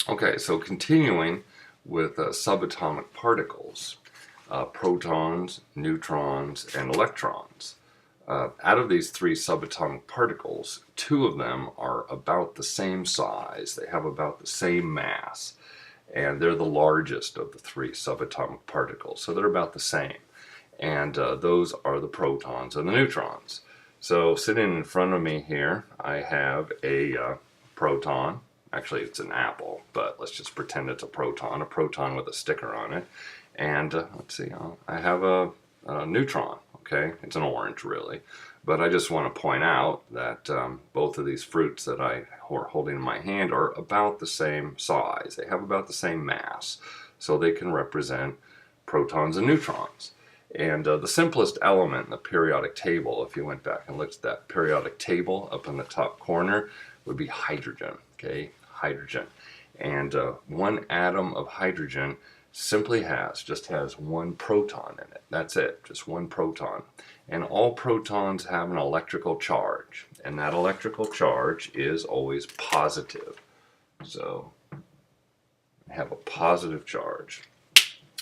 Okay, so continuing with subatomic particles, protons, neutrons, and electrons. Out of these three subatomic particles, two of them are about the same size. They have about the same mass, and they're the largest of the three subatomic particles. So they're about the same, and those are the protons and the neutrons. So sitting in front of me here, I have a proton. Actually, it's an apple, but let's just pretend it's a proton with a sticker on it. And let's see, I have a neutron. Okay, it's an orange really, but I just want to point out that both of these fruits that I are holding in my hand are about the same size. They have about the same mass, so they can represent protons and neutrons. And the simplest element in the periodic table, if you went back and looked at that periodic table up in the top corner, would be hydrogen. Okay, hydrogen. And one atom of hydrogen simply just has one proton in it. That's it, just one proton. And all protons have an electrical charge, and that electrical charge is always positive. So have a positive charge.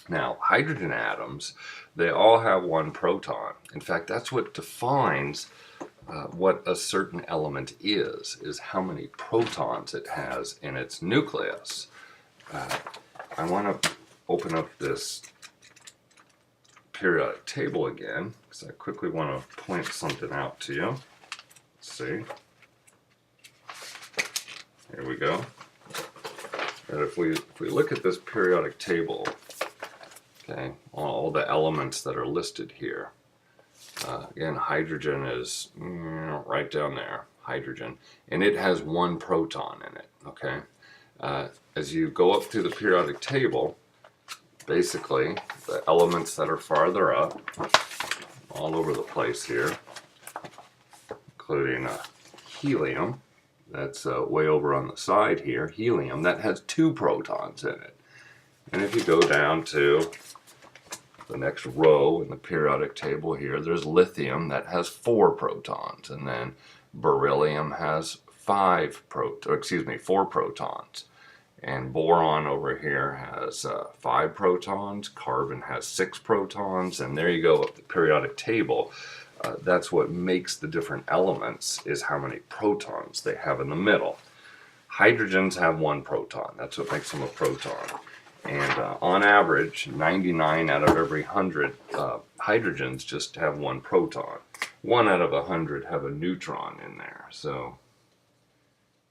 Now, hydrogen atoms, they all have one proton. In fact, that's what defines what a certain element is how many protons it has in its nucleus. I want to open up this periodic table again because I quickly want to point something out to you. Let's see. Here we go. And if we look at this periodic table, okay, all the elements that are listed here. Again, hydrogen is right down there, hydrogen, and it has one proton in it, okay? As you go up through the periodic table, basically, the elements that are farther up, all over the place here, including helium, that's way over on the side here, helium, that has two protons in it. And if you go down to the next row in the periodic table here, there's lithium that has four protons, and then beryllium has four protons. And boron over here has 5 protons, carbon has 6 protons, and there you go up the periodic table. That's what makes the different elements, is how many protons they have in the middle. Hydrogens have one proton, that's what makes them a proton. And on average, 99 out of every 100 hydrogens just have one proton. 1 out of 100 have a neutron in there. So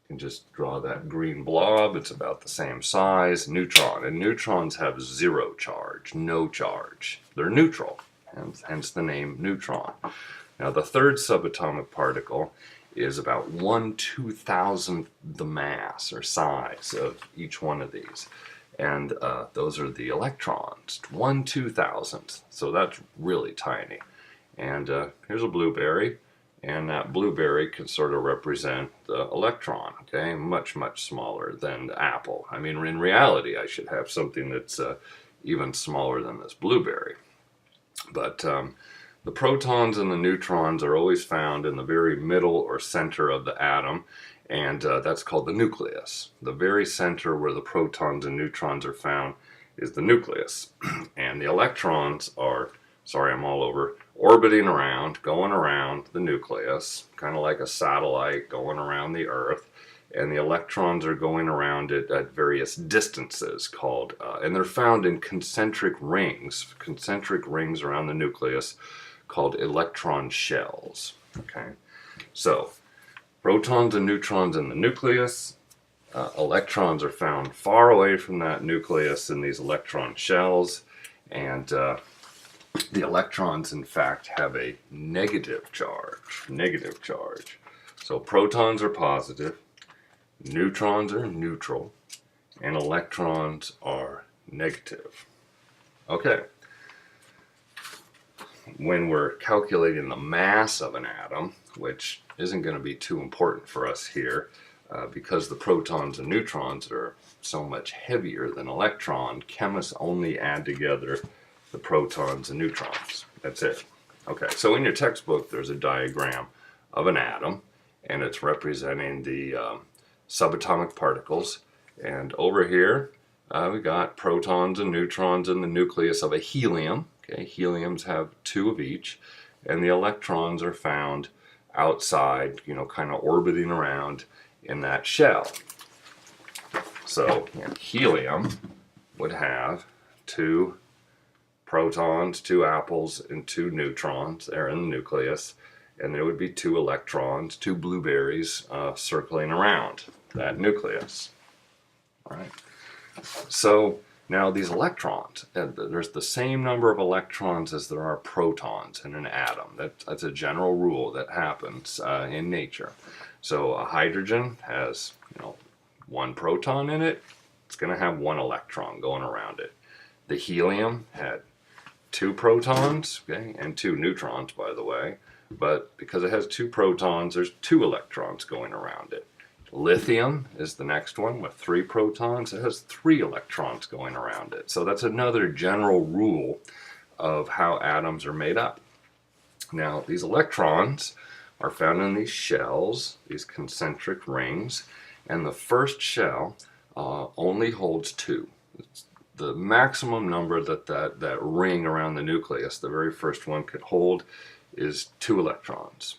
you can just draw that green blob. It's about the same size, neutron. And neutrons have zero charge, no charge. They're neutral, hence the name neutron. Now the third subatomic particle is about 1/2000th the mass or size of each one of these. And those are the electrons, 1/2000th. So that's really tiny. And here's a blueberry, and that blueberry can sort of represent the electron, okay? Much, much smaller than the apple. I mean, in reality, I should have something that's even smaller than this blueberry. But the protons and the neutrons are always found in the very middle or center of the atom. And that's called the nucleus. The very center where the protons and neutrons are found is the nucleus. And the electrons are, sorry I'm all over, orbiting around, going around the nucleus, kind of like a satellite going around the Earth. And the electrons are going around it at various distances called, and they're found in concentric rings around the nucleus called electron shells. Okay, so protons and neutrons in the nucleus. Electrons are found far away from that nucleus in these electron shells, and the electrons in fact have a negative charge. So protons are positive, neutrons are neutral, and electrons are negative. Okay. When we're calculating the mass of an atom, which isn't going to be too important for us here, because the protons and neutrons are so much heavier than electrons, chemists only add together the protons and neutrons. That's it. Okay, so in your textbook there's a diagram of an atom, and it's representing the subatomic particles, And over here, we got protons and neutrons in the nucleus of a helium. Okay, heliums have 2 of each, and the electrons are found outside, kind of orbiting around in that shell. So helium would have 2 protons, 2 apples, and 2 neutrons there in the nucleus, and there would be 2 electrons, 2 blueberries circling around that nucleus. All right. So now these electrons, there's the same number of electrons as there are protons in an atom. That's a general rule that happens in nature. So a hydrogen has, 1 proton in it. It's going to have 1 electron going around it. The helium had 2 protons, okay, and 2 neutrons, by the way. But because it has 2 protons, there's 2 electrons going around it. Lithium is the next one with 3 protons. It has 3 electrons going around it. So that's another general rule of how atoms are made up. Now, these electrons are found in these shells, these concentric rings, and the first shell only holds 2. It's the maximum number that ring around the nucleus, the very first one, could hold is 2 electrons.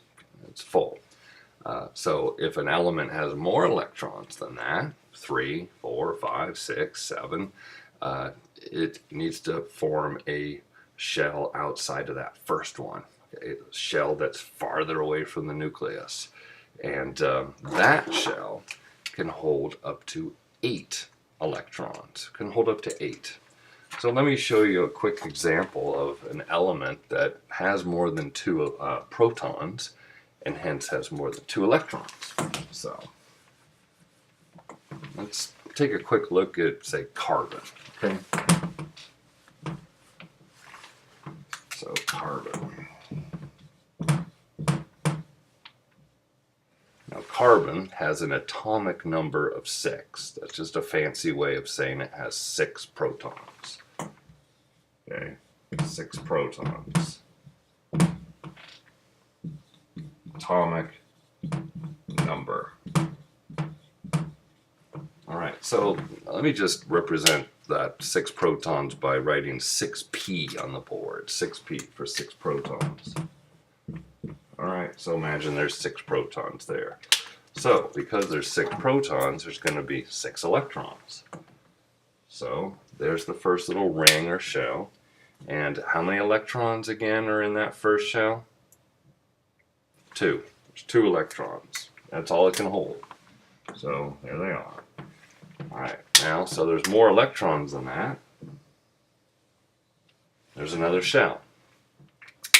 It's full. So if an element has more electrons than that, 3, 4, 5, 6, 7, it needs to form a shell outside of that first one, okay? A shell that's farther away from the nucleus. And that shell can hold up to 8 electrons, can hold up to 8. So let me show you a quick example of an element that has more than 2 protons, and hence has more than 2 electrons. So let's take a quick look at, say, carbon. Okay. So carbon. Now carbon has an atomic number of 6. That's just a fancy way of saying it has 6 protons. Okay, 6 protons. Atomic number. All right, so let me just represent that 6 protons by writing 6p on the board. 6p for 6 protons. All right, so imagine there's 6 protons there. So because there's 6 protons, there's going to be 6 electrons. So there's the first little ring or shell. And how many electrons again are in that first shell? 2. There's 2 electrons. That's all it can hold. So there they are. Alright, now, so there's more electrons than that. There's another shell.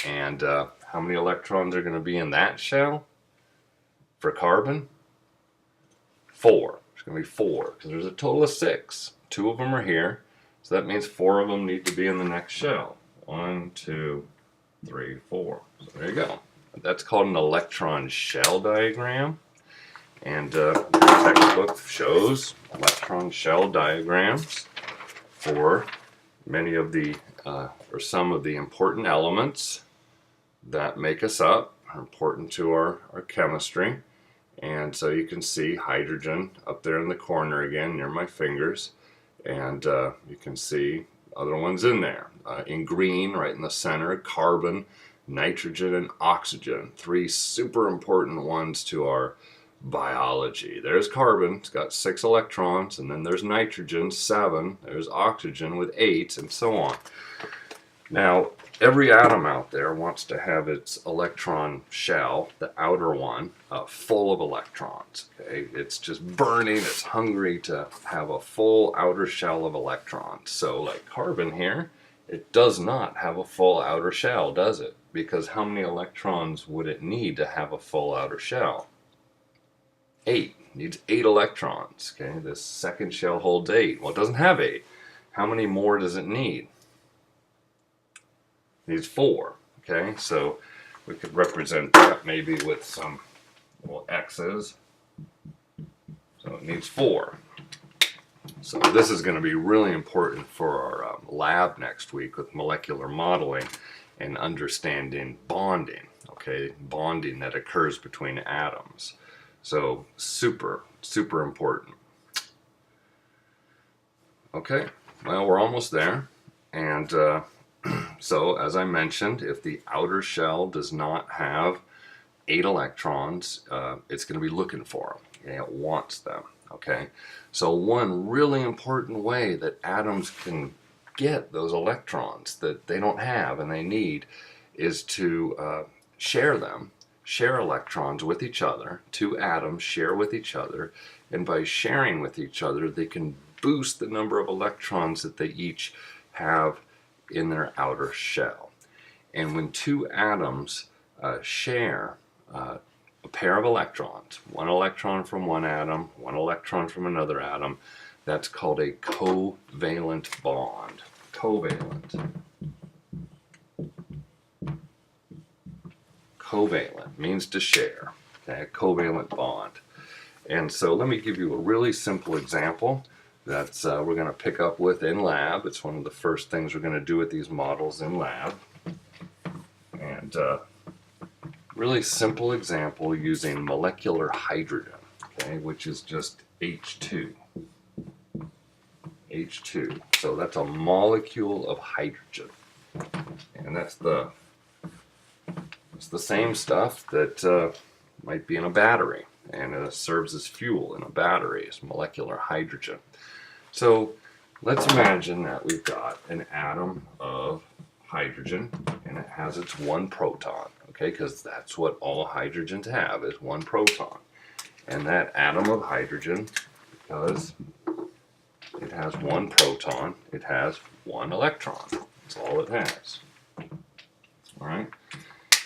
And how many electrons are going to be in that shell? For carbon? 4. There's going to be 4, because there's a total of 6. 2 of them are here. So that means 4 of them need to be in the next shell. 1, 2, 3, 4. So there you go. That's called an electron shell diagram. And the textbook shows electron shell diagrams for many of the, or some of the important elements that make us up, are important to our chemistry. And so you can see hydrogen up there in the corner again near my fingers. And you can see other ones in there. In green, right in the center, carbon, nitrogen, and oxygen. 3 super important ones to our biology. There's carbon, it's got 6 electrons, and then there's nitrogen, 7. There's oxygen with 8, and so on. Now, every atom out there wants to have its electron shell, the outer one, full of electrons. Okay? It's just burning, it's hungry to have a full outer shell of electrons. So like carbon here, it does not have a full outer shell, does it? Because how many electrons would it need to have a full outer shell? 8. It needs 8 electrons. Okay? This second shell holds 8. Well, it doesn't have 8. How many more does it need? Needs 4. Okay, so we could represent that maybe with some little X's. So it needs 4. So this is going to be really important for our lab next week with molecular modeling and understanding bonding. Okay, bonding that occurs between atoms. So super, super important. Okay, well, we're almost there. And so, as I mentioned, if the outer shell does not have 8 electrons, it's going to be looking for them. Okay? It wants them. Okay, so one really important way that atoms can get those electrons that they don't have and they need is to share them, share electrons with each other. Two atoms share with each other, and by sharing with each other, they can boost the number of electrons that they each have in their outer shell. And when two atoms share a pair of electrons, one electron from one atom, one electron from another atom, that's called a covalent bond. Covalent. Covalent means to share. Okay, a covalent bond. And so let me give you a really simple example that we're going to pick up with in lab. It's one of the first things we're going to do with these models in lab. And really simple example using molecular hydrogen, okay, which is just H2. H2. So that's a molecule of hydrogen. And that's the same stuff that might be in a battery, and it serves as fuel in a battery, as molecular hydrogen. So let's imagine that we've got an atom of hydrogen, and it has its one proton, okay, because that's what all hydrogens have, is one proton. And that atom of hydrogen, because it has one proton, it has one electron. That's all it has. All right.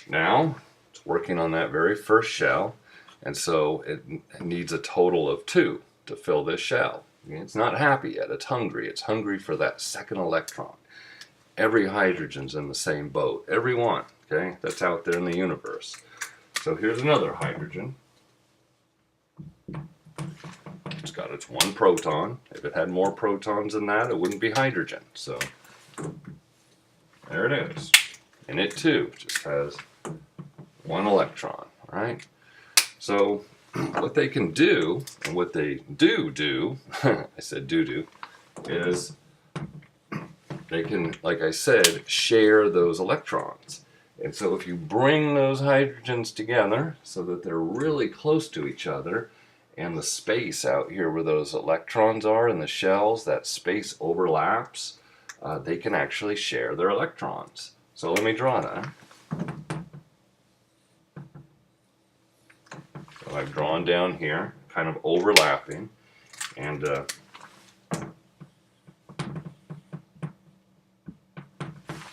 Now, it's working on that very first shell, and so it needs a total of 2 to fill this shell. It's not happy yet. It's hungry. It's hungry for that second electron. Every hydrogen's in the same boat. Every one, okay, that's out there in the universe. So here's another hydrogen. It's got its one proton. If it had more protons than that, it wouldn't be hydrogen. So there it is. And it too just has one electron, all right? So what they can do, and what they do, I said do, is they can, like I said, share those electrons. And so if you bring those hydrogens together so that they're really close to each other, and the space out here where those electrons are in the shells, that space overlaps, they can actually share their electrons. So let me draw that. So I've drawn down here, kind of overlapping, and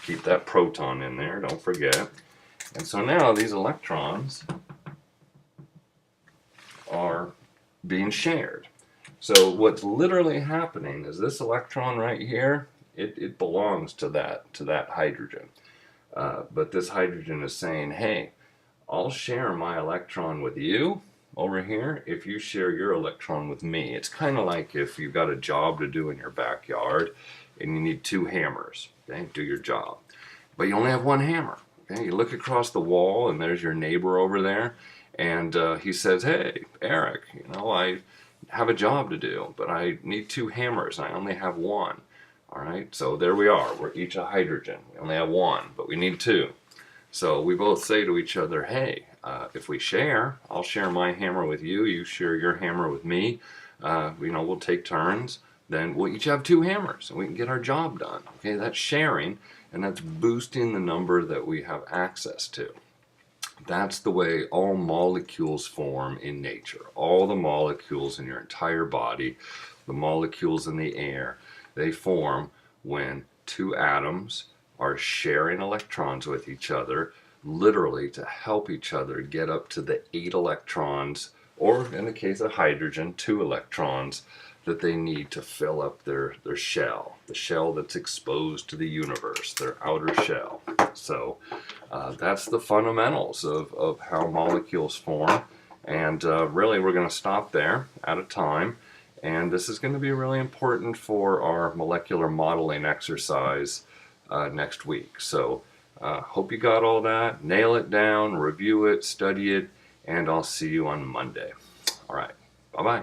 keep that proton in there, don't forget. And so now these electrons are being shared. So what's literally happening is this electron right here, it belongs to that hydrogen. But this hydrogen is saying, hey, I'll share my electron with you over here if you share your electron with me. It's kind of like if you've got a job to do in your backyard and you need 2 hammers, okay, do your job. But you only have 1 hammer, okay? You look across the wall and there's your neighbor over there, and he says, hey, Eric, you know, I have a job to do, but I need 2 hammers and I only have 1. All right, so there we are. We're each a hydrogen. We only have 1, but we need 2. So we both say to each other, hey, if we share, I'll share my hammer with you, you share your hammer with me. You know, we'll take turns. Then we'll each have 2 hammers and we can get our job done. Okay, that's sharing, and that's boosting the number that we have access to. That's the way all molecules form in nature. All the molecules in your entire body, the molecules in the air, they form when 2 atoms are sharing electrons with each other, literally to help each other get up to the 8 electrons, or in the case of hydrogen, 2 electrons that they need to fill up their shell, the shell that's exposed to the universe, their outer shell. So that's the fundamentals of how molecules form. And really, we're going to stop there out of time. And this is going to be really important for our molecular modeling exercise next week. So hope you got all that. Nail it down, review it, study it, and I'll see you on Monday. All right. Bye-bye.